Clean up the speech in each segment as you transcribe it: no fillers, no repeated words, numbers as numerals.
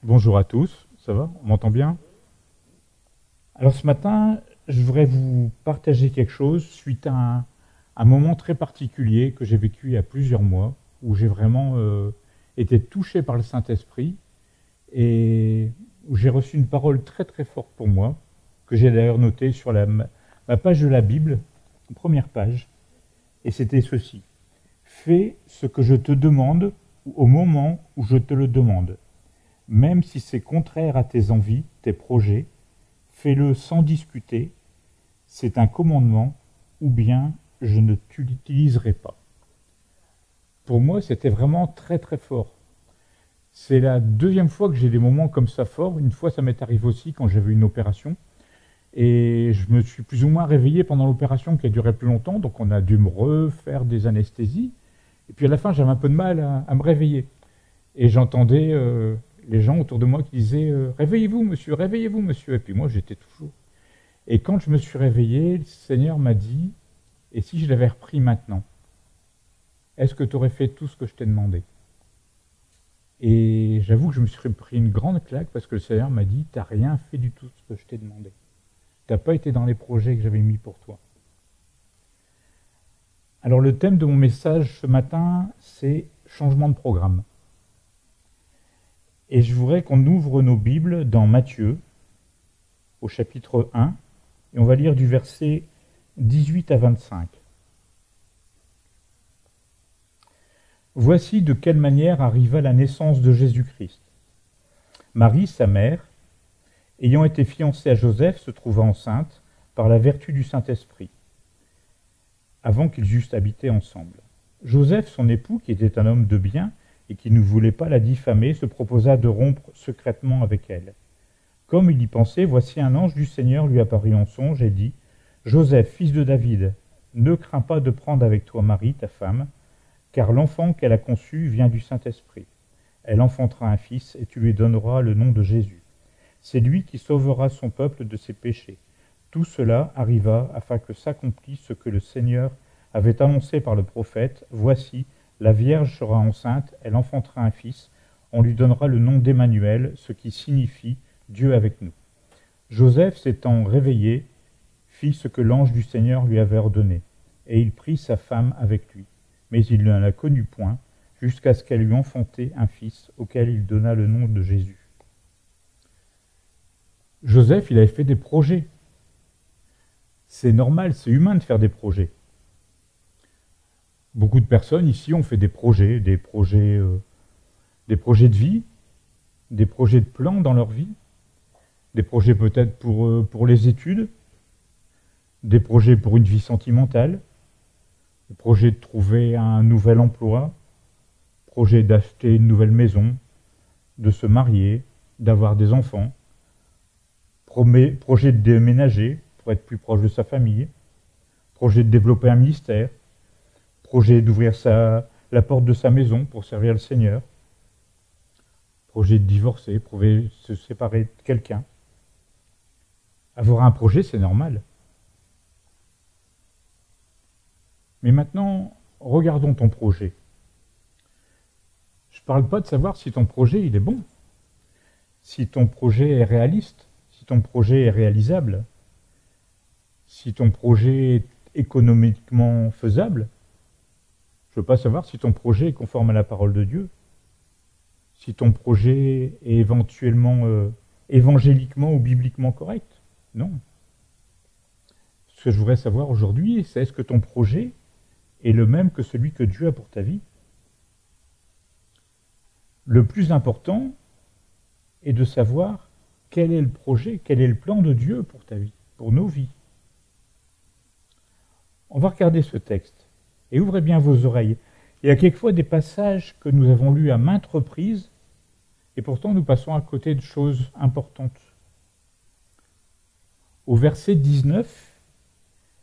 Bonjour à tous, ça va? On m'entend bien? Alors ce matin, je voudrais vous partager quelque chose suite à un moment très particulier que j'ai vécu il y a plusieurs mois, où j'ai vraiment été touché par le Saint-Esprit et où j'ai reçu une parole très très forte pour moi, que j'ai d'ailleurs notée sur ma page de la Bible, première page, et c'était ceci. Fais ce que je te demande au moment où je te le demande. Même si c'est contraire à tes envies, tes projets, fais-le sans discuter, c'est un commandement, ou bien je ne l'utiliserai pas. Pour moi, c'était vraiment très très fort. C'est la deuxième fois que j'ai des moments comme ça forts. Une fois, ça m'est arrivé aussi quand j'avais une opération. Et je me suis plus ou moins réveillé pendant l'opération qui a duré plus longtemps, donc on a dû me refaire des anesthésies. Et puis à la fin, j'avais un peu de mal à me réveiller. Et j'entendais les gens autour de moi qui disaient réveillez-vous monsieur. Et puis moi j'étais toujours. Et quand je me suis réveillé, le Seigneur m'a dit et si je l'avais repris maintenant, est-ce que tu aurais fait tout ce que je t'ai demandé? Et j'avoue que je me suis pris une grande claque parce que le Seigneur m'a dit t'as rien fait du tout ce que je t'ai demandé. T'as pas été dans les projets que j'avais mis pour toi. Alors le thème de mon message ce matin, c'est changement de programme. Et je voudrais qu'on ouvre nos Bibles dans Matthieu, au chapitre 1, et on va lire du verset 18 à 25. Voici de quelle manière arriva la naissance de Jésus-Christ. Marie, sa mère, ayant été fiancée à Joseph, se trouva enceinte par la vertu du Saint-Esprit, avant qu'ils eussent habité ensemble. Joseph, son époux, qui était un homme de bien, et qui ne voulait pas la diffamer, se proposa de rompre secrètement avec elle. Comme il y pensait, voici un ange du Seigneur lui apparut en songe et dit « Joseph, fils de David, ne crains pas de prendre avec toi Marie, ta femme, car l'enfant qu'elle a conçu vient du Saint-Esprit. Elle enfantera un fils et tu lui donneras le nom de Jésus. C'est lui qui sauvera son peuple de ses péchés. Tout cela arriva afin que s'accomplisse ce que le Seigneur avait annoncé par le prophète. Voici, la Vierge sera enceinte, elle enfantera un fils, on lui donnera le nom d'Emmanuel, ce qui signifie Dieu avec nous. Joseph, s'étant réveillé, fit ce que l'ange du Seigneur lui avait ordonné, et il prit sa femme avec lui. Mais il ne la connut point, jusqu'à ce qu'elle eût enfanté un fils, auquel il donna le nom de Jésus. Joseph, il avait fait des projets. C'est normal, c'est humain de faire des projets. Beaucoup de personnes ici ont fait des projets de vie, des projets de plans dans leur vie, des projets peut-être pour les études, des projets pour une vie sentimentale, des projets de trouver un nouvel emploi, projet d'acheter une nouvelle maison, de se marier, d'avoir des enfants, projet de déménager pour être plus proche de sa famille, projet de développer un ministère, projet d'ouvrir la porte de sa maison pour servir le Seigneur, projet de divorcer, projet de se séparer de quelqu'un. Avoir un projet, c'est normal. Mais maintenant, regardons ton projet. Je ne parle pas de savoir si ton projet il est bon, si ton projet est réaliste, si ton projet est réalisable, si ton projet est économiquement faisable. Je ne veux pas savoir si ton projet est conforme à la parole de Dieu, si ton projet est éventuellement évangéliquement ou bibliquement correct. Non. Ce que je voudrais savoir aujourd'hui, c'est est-ce que ton projet est le même que celui que Dieu a pour ta vie? Le plus important est de savoir quel est le projet, quel est le plan de Dieu pour ta vie, pour nos vies. On va regarder ce texte. Et ouvrez bien vos oreilles. Il y a quelquefois des passages que nous avons lus à maintes reprises, et pourtant nous passons à côté de choses importantes. Au verset 19,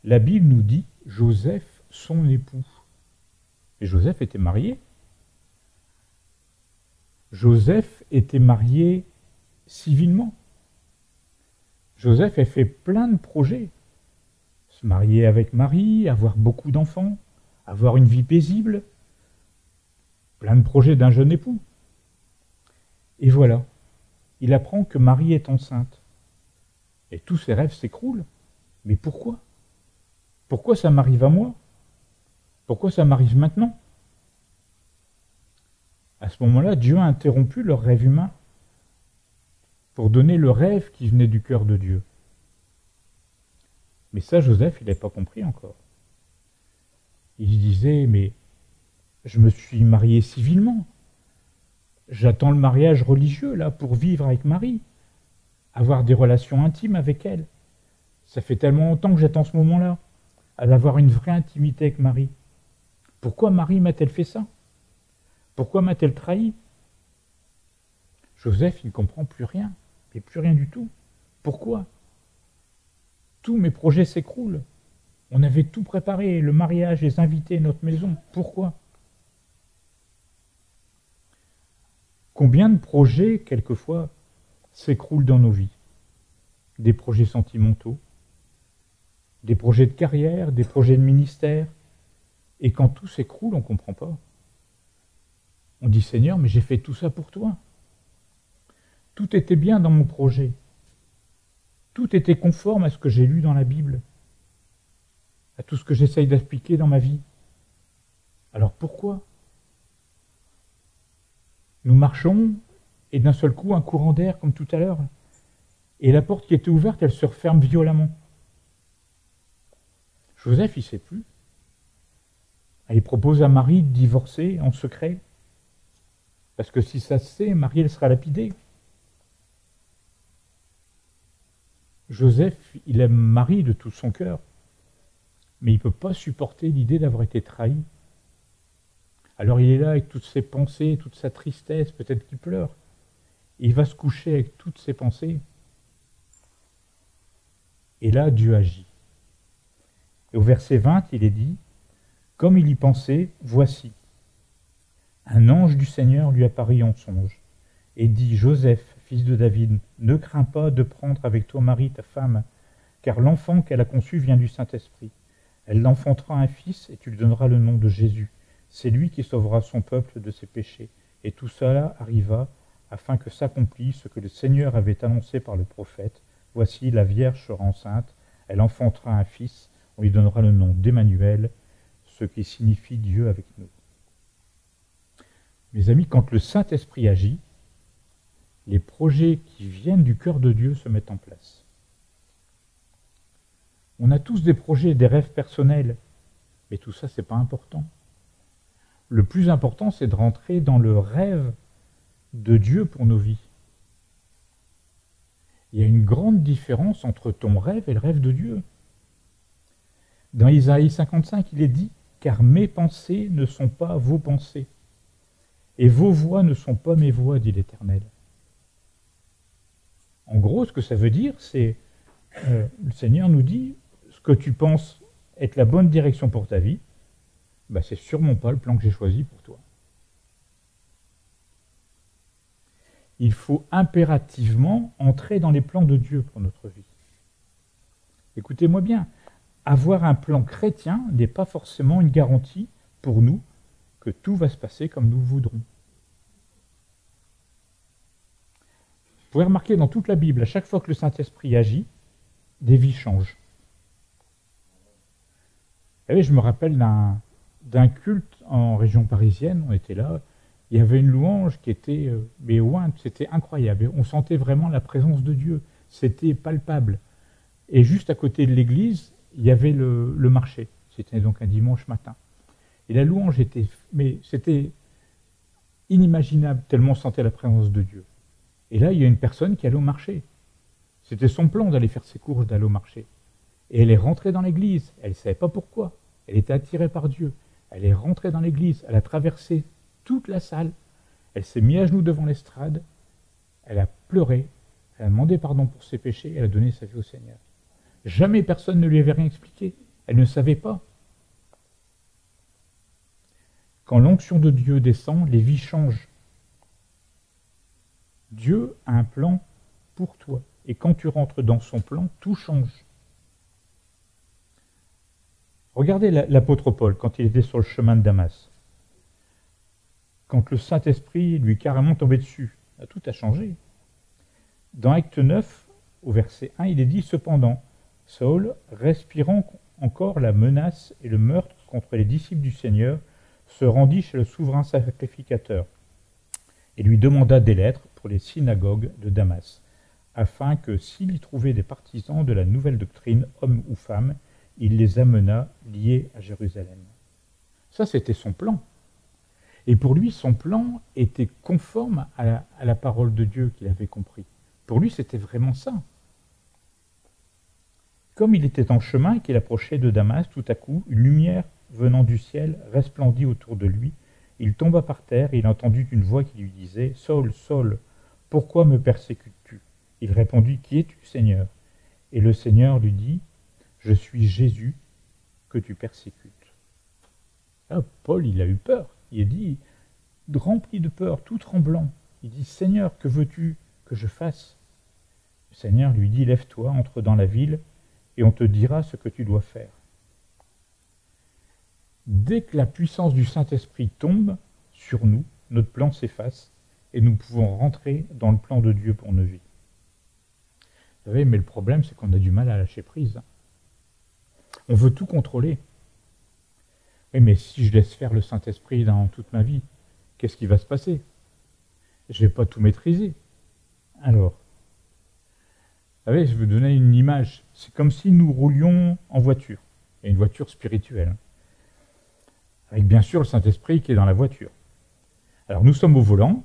la Bible nous dit « Joseph, son époux ». Et Joseph était marié. Joseph était marié civilement. Joseph a fait plein de projets. Se marier avec Marie, avoir beaucoup d'enfants, avoir une vie paisible, plein de projets d'un jeune époux. Et voilà, il apprend que Marie est enceinte. Et tous ses rêves s'écroulent. Mais pourquoi? Pourquoi ça m'arrive à moi? Pourquoi ça m'arrive maintenant? À ce moment-là, Dieu a interrompu leur rêve humain pour donner le rêve qui venait du cœur de Dieu. Mais ça, Joseph, il n'avait pas compris encore. Il se disait, mais je me suis marié civilement. J'attends le mariage religieux, là, pour vivre avec Marie, avoir des relations intimes avec elle. Ça fait tellement longtemps que j'attends ce moment-là, d'avoir une vraie intimité avec Marie. Pourquoi Marie m'a-t-elle fait ça? Pourquoi m'a-t-elle trahi? Joseph, il ne comprend plus rien, mais plus rien du tout. Pourquoi? Tous mes projets s'écroulent. On avait tout préparé, le mariage, les invités, notre maison. Pourquoi? Combien de projets, quelquefois, s'écroulent dans nos vies? Des projets sentimentaux, des projets de carrière, des projets de ministère. Et quand tout s'écroule, on ne comprend pas. On dit, Seigneur, mais j'ai fait tout ça pour toi. Tout était bien dans mon projet. Tout était conforme à ce que j'ai lu dans la Bible, à tout ce que j'essaye d'appliquer dans ma vie. Alors pourquoi? Nous marchons, et d'un seul coup, un courant d'air, comme tout à l'heure, et la porte qui était ouverte, elle se referme violemment. Joseph, il ne sait plus. Il propose à Marie de divorcer en secret, parce que si ça se sait, Marie, elle sera lapidée. Joseph, il aime Marie de tout son cœur, mais il ne peut pas supporter l'idée d'avoir été trahi. Alors il est là avec toutes ses pensées, toute sa tristesse, peut-être qu'il pleure. Et il va se coucher avec toutes ses pensées. Et là, Dieu agit. Et au verset 20, il est dit, « Comme il y pensait, voici, un ange du Seigneur lui apparut en songe, et dit, Joseph, fils de David, ne crains pas de prendre avec toi Marie, ta femme, car l'enfant qu'elle a conçu vient du Saint-Esprit. Elle l'enfantera un fils, et tu lui donneras le nom de Jésus. C'est lui qui sauvera son peuple de ses péchés. Et tout cela arriva afin que s'accomplisse ce que le Seigneur avait annoncé par le prophète. Voici, la Vierge sera enceinte, elle enfantera un fils, on lui donnera le nom d'Emmanuel, ce qui signifie Dieu avec nous. Mes amis, quand le Saint-Esprit agit, les projets qui viennent du cœur de Dieu se mettent en place. On a tous des projets, des rêves personnels, mais tout ça, c'est pas important. Le plus important, c'est de rentrer dans le rêve de Dieu pour nos vies. Il y a une grande différence entre ton rêve et le rêve de Dieu. Dans Isaïe 55, il est dit « Car mes pensées ne sont pas vos pensées, et vos voix ne sont pas mes voix, dit l'Éternel. » En gros, ce que ça veut dire, c'est le Seigneur nous dit « Ce que tu penses être la bonne direction pour ta vie, ben, c'est sûrement pas le plan que j'ai choisi pour toi. » Il faut impérativement entrer dans les plans de Dieu pour notre vie. Écoutez-moi bien, avoir un plan chrétien n'est pas forcément une garantie pour nous que tout va se passer comme nous voudrons. Vous pouvez remarquer dans toute la Bible, à chaque fois que le Saint-Esprit agit, des vies changent. Vous savez, je me rappelle d'un culte en région parisienne, on était là, il y avait une louange qui était, c'était incroyable, on sentait vraiment la présence de Dieu, c'était palpable. Et juste à côté de l'église, il y avait le marché, c'était donc un dimanche matin. Et la louange c'était inimaginable, tellement on sentait la présence de Dieu. Et là, il y a une personne qui allait au marché. C'était son plan d'aller faire ses courses, d'aller au marché. Et elle est rentrée dans l'église, elle ne savait pas pourquoi, elle était attirée par Dieu. Elle est rentrée dans l'église, elle a traversé toute la salle, elle s'est mise à genoux devant l'estrade, elle a pleuré, elle a demandé pardon pour ses péchés, elle a donné sa vie au Seigneur. Jamais personne ne lui avait rien expliqué, elle ne savait pas. Quand l'onction de Dieu descend, les vies changent. Dieu a un plan pour toi, et quand tu rentres dans son plan, tout change. Regardez l'apôtre Paul, quand il était sur le chemin de Damas. Quand le Saint-Esprit lui carrément tombé dessus, tout a changé. Dans Acte 9, au verset 1, il est dit « Cependant, Saül, respirant encore la menace et le meurtre contre les disciples du Seigneur, se rendit chez le souverain sacrificateur et lui demanda des lettres pour les synagogues de Damas, afin que, s'il y trouvait des partisans de la nouvelle doctrine, hommes ou femmes, il les amenât liés à Jérusalem. » Ça, c'était son plan. Et pour lui, son plan était conforme à la parole de Dieu qu'il avait compris. Pour lui, c'était vraiment ça. Comme il était en chemin et qu'il approchait de Damas, tout à coup, une lumière venant du ciel resplendit autour de lui. Il tomba par terre et il entendit une voix qui lui disait « Saül, Saül, pourquoi me persécutes-tu » Il répondit « Qui es-tu, Seigneur » Et le Seigneur lui dit « Je suis Jésus que tu persécutes. » Là, Paul, il a eu peur. Il a dit, rempli de peur, tout tremblant, il dit « Seigneur, que veux-tu que je fasse ?» Le Seigneur lui dit « Lève-toi, entre dans la ville, et on te dira ce que tu dois faire. » Dès que la puissance du Saint-Esprit tombe sur nous, notre plan s'efface, et nous pouvons rentrer dans le plan de Dieu pour nos vies. Vous savez, mais le problème, c'est qu'on a du mal à lâcher prise. On veut tout contrôler. Oui, mais si je laisse faire le Saint-Esprit dans toute ma vie, qu'est-ce qui va se passer? Je ne vais pas tout maîtriser. Alors, vous savez, je vais vous donner une image. C'est comme si nous roulions en voiture, et une voiture spirituelle, avec bien sûr le Saint-Esprit qui est dans la voiture. Alors nous sommes au volant,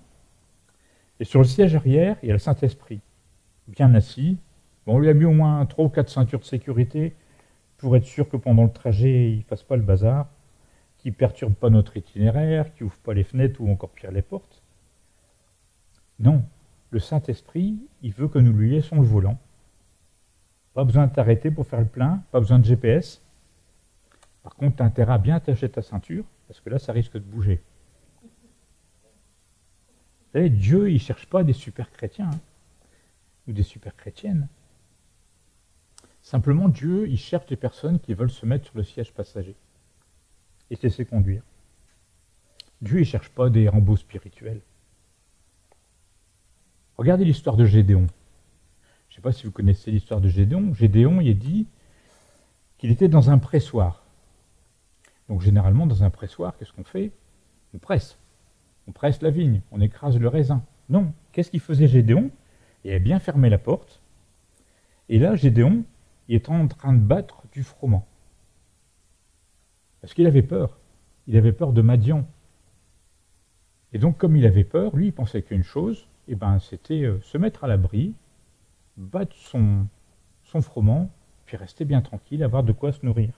et sur le siège arrière, il y a le Saint-Esprit, bien assis. Bon, on lui a mis au moins 3 ou 4 ceintures de sécurité, pour être sûr que pendant le trajet, il ne fasse pas le bazar, qu'il ne perturbe pas notre itinéraire, qu'il n'ouvre pas les fenêtres ou encore pire les portes. Non, le Saint-Esprit, il veut que nous lui laissions le volant. Pas besoin de t'arrêter pour faire le plein, pas besoin de GPS. Par contre, tu as intérêt à bien attacher ta ceinture, parce que là, ça risque de bouger. Vous savez, Dieu, il ne cherche pas des super chrétiens, ou des super chrétiennes. Simplement, Dieu, il cherche des personnes qui veulent se mettre sur le siège passager et se laisser conduire. Dieu, il ne cherche pas des Rambo spirituels. Regardez l'histoire de Gédéon. Je ne sais pas si vous connaissez l'histoire de Gédéon. Gédéon, il est dit qu'il était dans un pressoir. Donc généralement, dans un pressoir, qu'est-ce qu'on fait? On presse. On presse la vigne, on écrase le raisin. Non, qu'est-ce qu'il faisait Gédéon? Il avait bien fermé la porte. Et là, Gédéon, il est en train de battre du froment. Parce qu'il avait peur. Il avait peur de Madian. Et donc, comme il avait peur, lui, il pensait qu'une chose, c'était se mettre à l'abri, battre son froment, puis rester bien tranquille, avoir de quoi se nourrir.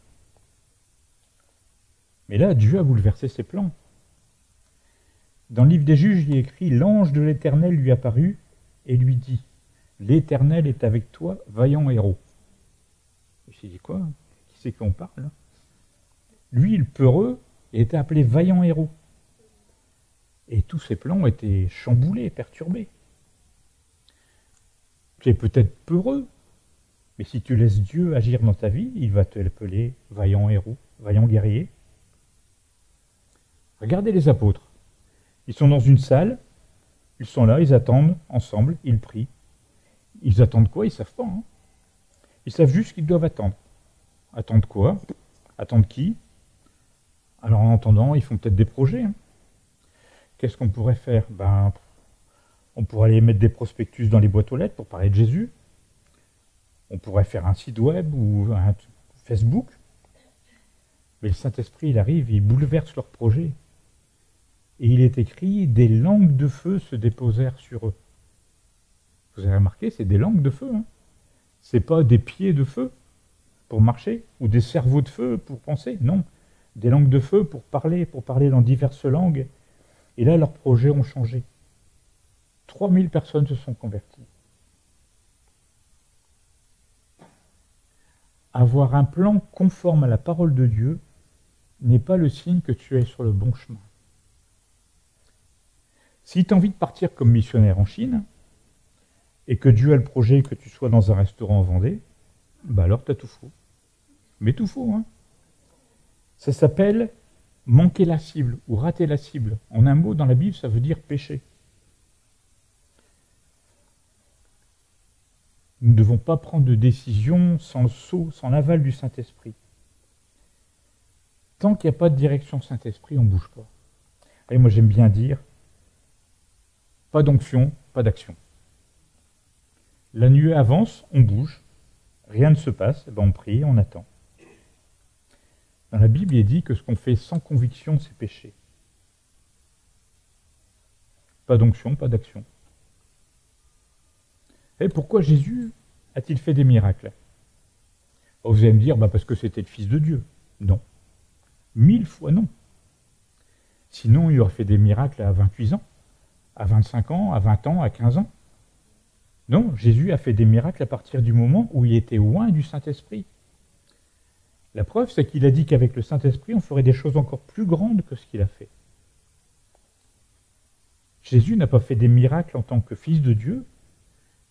Mais là, Dieu a bouleversé ses plans. Dans le livre des Juges, il est écrit « L'ange de l'Éternel lui apparut et lui dit « L'Éternel est avec toi, vaillant héros. » Je me suis dit quoi? Qui c'est qu'on parle là? Lui, le peureux, il était appelé vaillant héros. Et tous ses plans étaient chamboulés, perturbés. Tu es peut-être peureux, mais si tu laisses Dieu agir dans ta vie, il va te l'appeler vaillant héros, vaillant guerrier. Regardez les apôtres. Ils sont dans une salle, ils sont là, ils attendent ensemble, ils prient. Ils attendent quoi? Ils ne savent pas. Ils savent juste qu'ils doivent attendre. Attendre quoi? Attendre qui? Alors en attendant, ils font peut-être des projets. Qu'est-ce qu'on pourrait faire? On pourrait aller mettre des prospectus dans les boîtes aux lettres pour parler de Jésus. On pourrait faire un site web ou un Facebook. Mais le Saint-Esprit, il arrive, il bouleverse leurs projets. Et il est écrit, des langues de feu se déposèrent sur eux. Vous avez remarqué, c'est des langues de feu. C'est pas des pieds de feu pour marcher, ou des cerveaux de feu pour penser. Non, des langues de feu pour parler dans diverses langues. Et là, leurs projets ont changé. 3000 personnes se sont converties. Avoir un plan conforme à la parole de Dieu n'est pas le signe que tu es sur le bon chemin. Si tu as envie de partir comme missionnaire en Chine, et que Dieu a le projet que tu sois dans un restaurant en Vendée, alors tu as tout faux. Mais tout faux, Ça s'appelle manquer la cible ou rater la cible. En un mot, dans la Bible, ça veut dire pécher. Nous ne devons pas prendre de décision sans le sceau, sans l'aval du Saint-Esprit. Tant qu'il n'y a pas de direction Saint-Esprit, on ne bouge pas. Et moi j'aime bien dire, pas d'onction, pas d'action. La nuée avance, on bouge, rien ne se passe, ben on prie, on attend. Dans la Bible, il est dit que ce qu'on fait sans conviction, c'est péché. Pas d'onction, pas d'action. Et pourquoi Jésus a-t-il fait des miracles? Vous allez me dire, parce que c'était le Fils de Dieu. Non. 1000 fois non. Sinon, il aurait fait des miracles à 28 ans, à 25 ans, à 20 ans, à 15 ans. Non, Jésus a fait des miracles à partir du moment où il était loin du Saint-Esprit. La preuve, c'est qu'il a dit qu'avec le Saint-Esprit, on ferait des choses encore plus grandes que ce qu'il a fait. Jésus n'a pas fait des miracles en tant que Fils de Dieu,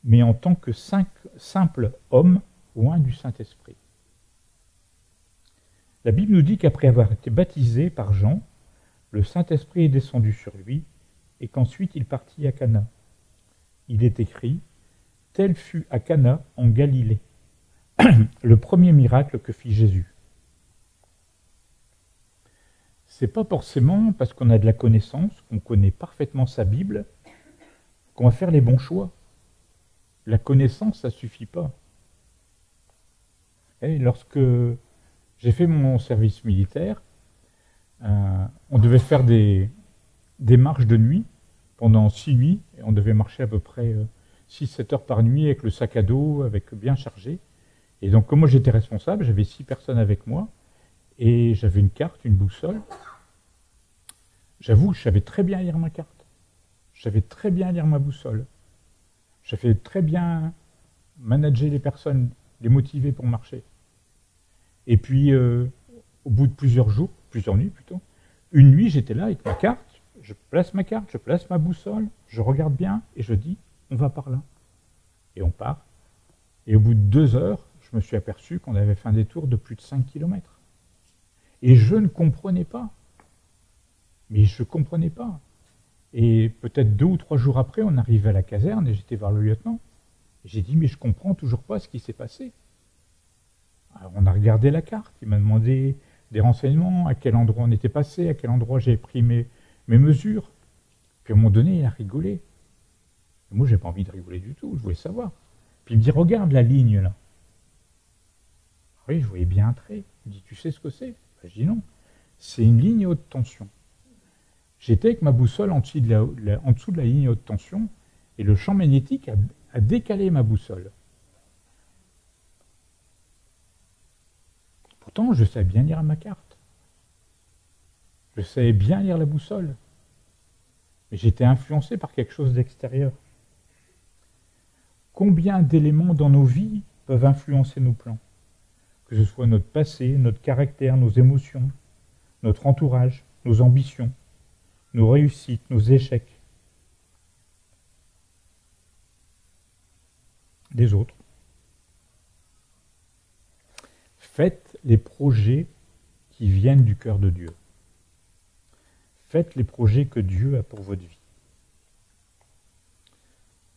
mais en tant que simple homme loin du Saint-Esprit. La Bible nous dit qu'après avoir été baptisé par Jean, le Saint-Esprit est descendu sur lui et qu'ensuite il partit à Cana. Il est écrit « Tel fut à Cana en Galilée », le premier miracle que fit Jésus. C'est pas forcément parce qu'on a de la connaissance, qu'on connaît parfaitement sa Bible, qu'on va faire les bons choix. La connaissance, ça suffit pas. Et lorsque j'ai fait mon service militaire, on devait faire des marches de nuit pendant 6 nuits, et on devait marcher à peu près 6-7 heures par nuit avec le sac à dos, avec bien chargé. Et donc, comme moi j'étais responsable, j'avais 6 personnes avec moi, et j'avais une carte, une boussole. J'avoue, je savais très bien lire ma carte. Je savais très bien lire ma boussole. Je savais très bien manager les personnes, les motiver pour marcher. Et puis, au bout de plusieurs nuits plutôt, une nuit, j'étais là avec ma carte, je place ma carte, je place ma boussole, je regarde bien et je dis, on va par là. Et on part. Et au bout de 2 heures, je me suis aperçu qu'on avait fait un détour de plus de 5 km. Et je ne comprenais pas. Mais je ne comprenais pas. Et peut-être 2 ou 3 jours après, on arrivait à la caserne et j'étais voir le lieutenant. J'ai dit, mais je ne comprends toujours pas ce qui s'est passé. Alors on a regardé la carte, il m'a demandé des renseignements, à quel endroit on était passé, à quel endroit j'avais pris mes mesures. Puis à un moment donné, il a rigolé. Et moi, je n'ai pas envie de rigoler du tout, je voulais savoir. Puis il me dit, regarde la ligne là. Oui, je voyais bien un trait. Il me dit, tu sais ce que c'est? Je dis non. C'est une ligne haute tension. J'étais avec ma boussole en dessous de la ligne haute tension et le champ magnétique a décalé ma boussole. Pourtant, je savais bien lire ma carte. Je savais bien lire la boussole. Mais j'étais influencé par quelque chose d'extérieur. Combien d'éléments dans nos vies peuvent influencer nos plans? Que ce soit notre passé, notre caractère, nos émotions, notre entourage, nos ambitions, nos réussites, nos échecs. Des autres. Faites les projets qui viennent du cœur de Dieu. Faites les projets que Dieu a pour votre vie.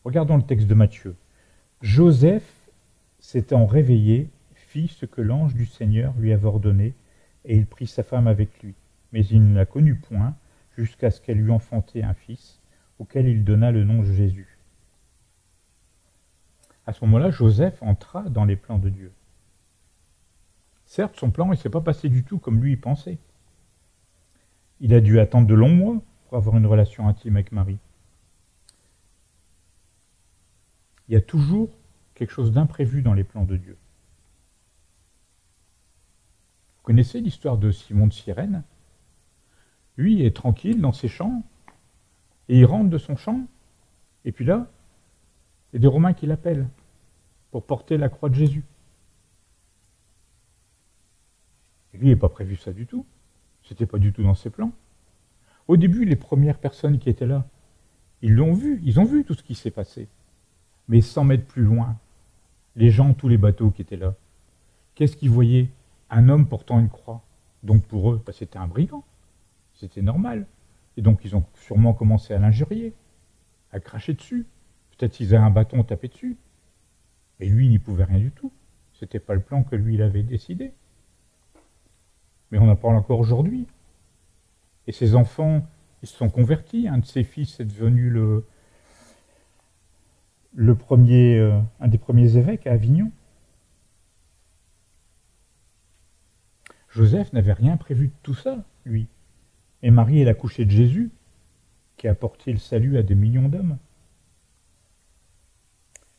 Regardons le texte de Matthieu. Joseph, s'étant réveillé, fit ce que l'ange du Seigneur lui avait ordonné, et il prit sa femme avec lui. Mais il ne la connut point, jusqu'à ce qu'elle eût enfanté un fils, auquel il donna le nom de Jésus. À ce moment-là, Joseph entra dans les plans de Dieu. Certes, son plan ne s'est pas passé du tout comme lui il pensait. Il a dû attendre de longs mois pour avoir une relation intime avec Marie. Il y a toujours quelque chose d'imprévu dans les plans de Dieu. Vous connaissez l'histoire de Simon de Cyrène? Lui, il est tranquille dans ses champs, et il rentre de son champ, et puis là, il y a des Romains qui l'appellent pour porter la croix de Jésus. Et lui, il n'a pas prévu ça du tout. C'était pas du tout dans ses plans. Au début, les premières personnes qui étaient là, ils ont vu tout ce qui s'est passé. Mais 100 mètres plus loin, les gens, tous les bateaux qui étaient là, qu'est-ce qu'ils voyaient? Un homme portant une croix. Donc pour eux, c'était un brigand. C'était normal. Et donc ils ont sûrement commencé à l'injurier, à cracher dessus. Peut-être qu'ils avaient un bâton tapé dessus. Et lui, il n'y pouvait rien du tout. C'était pas le plan que lui, il avait décidé. Mais on en parle encore aujourd'hui. Et ses enfants, ils se sont convertis. Un de ses fils est devenu un des premiers évêques à Avignon. Joseph n'avait rien prévu de tout ça, lui. Et Marie est l'accouchée de Jésus, qui a apporté le salut à des millions d'hommes.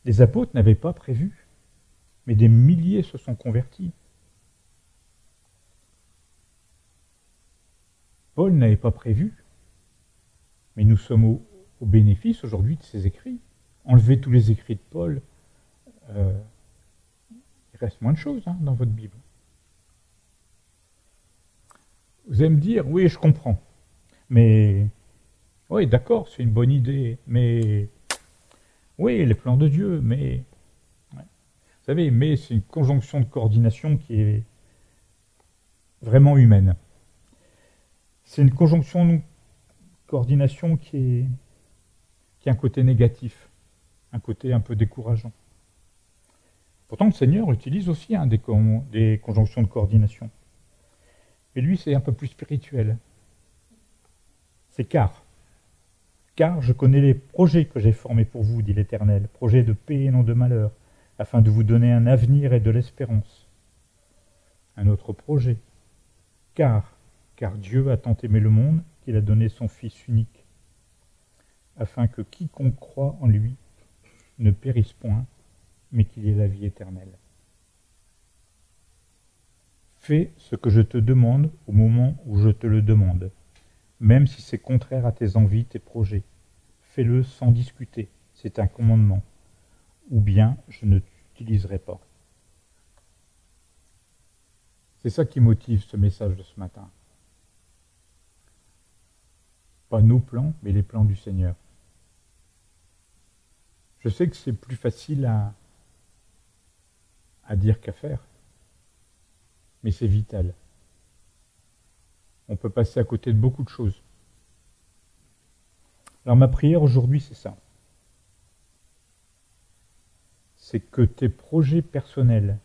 Les apôtres n'avaient pas prévu, mais des milliers se sont convertis. Paul n'avait pas prévu, mais nous sommes au bénéfice aujourd'hui de ses écrits. Enlevez tous les écrits de Paul, il reste moins de choses dans votre Bible. Vous allez me dire, oui, je comprends, mais oui, d'accord, c'est une bonne idée, mais oui, les plans de Dieu, mais ouais. Vous savez, mais c'est une conjonction de coordination qui est vraiment humaine. C'est une conjonction de coordination qui a un côté négatif, un côté un peu décourageant. Pourtant, le Seigneur utilise aussi des conjonctions de coordination. Mais lui, c'est un peu plus spirituel. C'est car je connais les projets que j'ai formés pour vous, dit l'Éternel, projets de paix et non de malheur, afin de vous donner un avenir et de l'espérance. Un autre projet. Car Dieu a tant aimé le monde qu'il a donné son Fils unique, afin que quiconque croit en lui ne périsse point, mais qu'il ait la vie éternelle. Fais ce que je te demande au moment où je te le demande, même si c'est contraire à tes envies, tes projets. Fais-le sans discuter, c'est un commandement, ou bien je ne t'utiliserai pas. C'est ça qui motive ce message de ce matin. Pas nos plans, mais les plans du Seigneur. Je sais que c'est plus facile à dire qu'à faire, mais c'est vital. On peut passer à côté de beaucoup de choses. Alors ma prière aujourd'hui, c'est ça. C'est que tes projets personnels,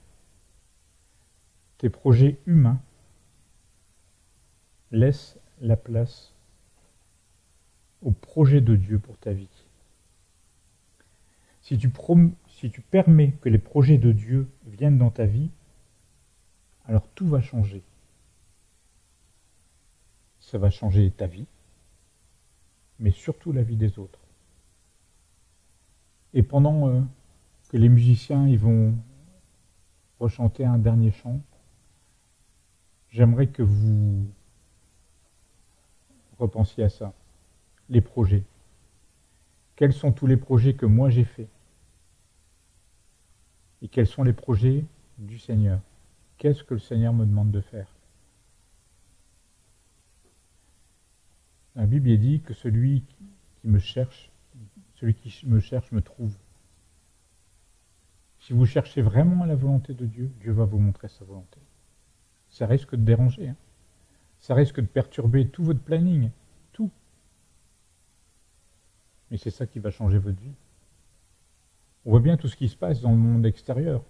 tes projets humains, laissent la place au projet de Dieu pour ta vie. Si tu permets que les projets de Dieu viennent dans ta vie, alors tout va changer. Ça va changer ta vie, mais surtout la vie des autres. Et pendant que les musiciens ils vont rechanter un dernier chant, j'aimerais que vous repensiez à ça. Les projets. Quels sont tous les projets que moi j'ai faits? Et quels sont les projets du Seigneur? Qu'est-ce que le Seigneur me demande de faire? La Bible dit que celui qui me cherche me trouve. Si vous cherchez vraiment la volonté de Dieu, Dieu va vous montrer sa volonté. Ça risque de déranger. Ça risque de perturber tout votre planning. Tout. Mais c'est ça qui va changer votre vie. On voit bien tout ce qui se passe dans le monde extérieur.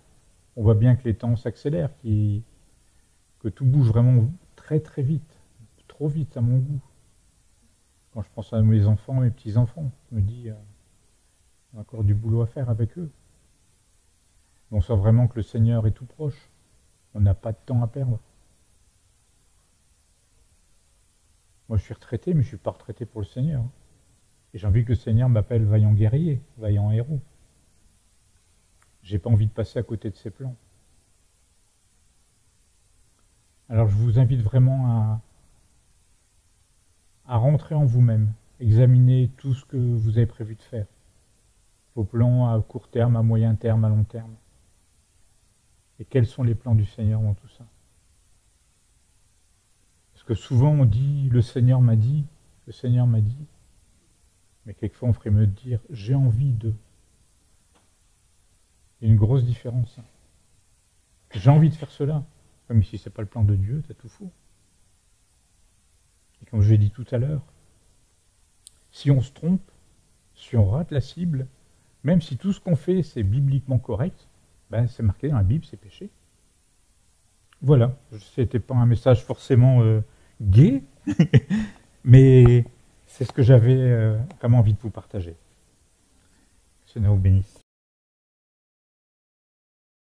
On voit bien que les temps s'accélèrent, que tout bouge vraiment très très vite. Trop vite à mon goût. Quand je pense à mes enfants, mes petits-enfants, je me dis, on a encore du boulot à faire avec eux. On sent vraiment que le Seigneur est tout proche. On n'a pas de temps à perdre. Moi, je suis retraité, mais je ne suis pas retraité pour le Seigneur. Et j'ai envie que le Seigneur m'appelle vaillant guerrier, vaillant héros. J'ai pas envie de passer à côté de ses plans. Alors, je vous invite vraiment à rentrer en vous-même, examiner tout ce que vous avez prévu de faire. Vos plans à court terme, à moyen terme, à long terme. Et quels sont les plans du Seigneur dans tout ça? Parce que souvent on dit, le Seigneur m'a dit, le Seigneur m'a dit. Mais quelquefois on ferait mieux de dire, j'ai envie de. Il y a une grosse différence. J'ai envie de faire cela. Comme si ce n'est pas le plan de Dieu, t'as tout faux. Et comme je l'ai dit tout à l'heure, si on se trompe, si on rate la cible, même si tout ce qu'on fait c'est bibliquement correct, Ben, c'est marqué dans la Bible, c'est péché. Voilà, c'était pas un message forcément gai, mais c'est ce que j'avais vraiment envie de vous partager. Que Seigneur vous bénisse.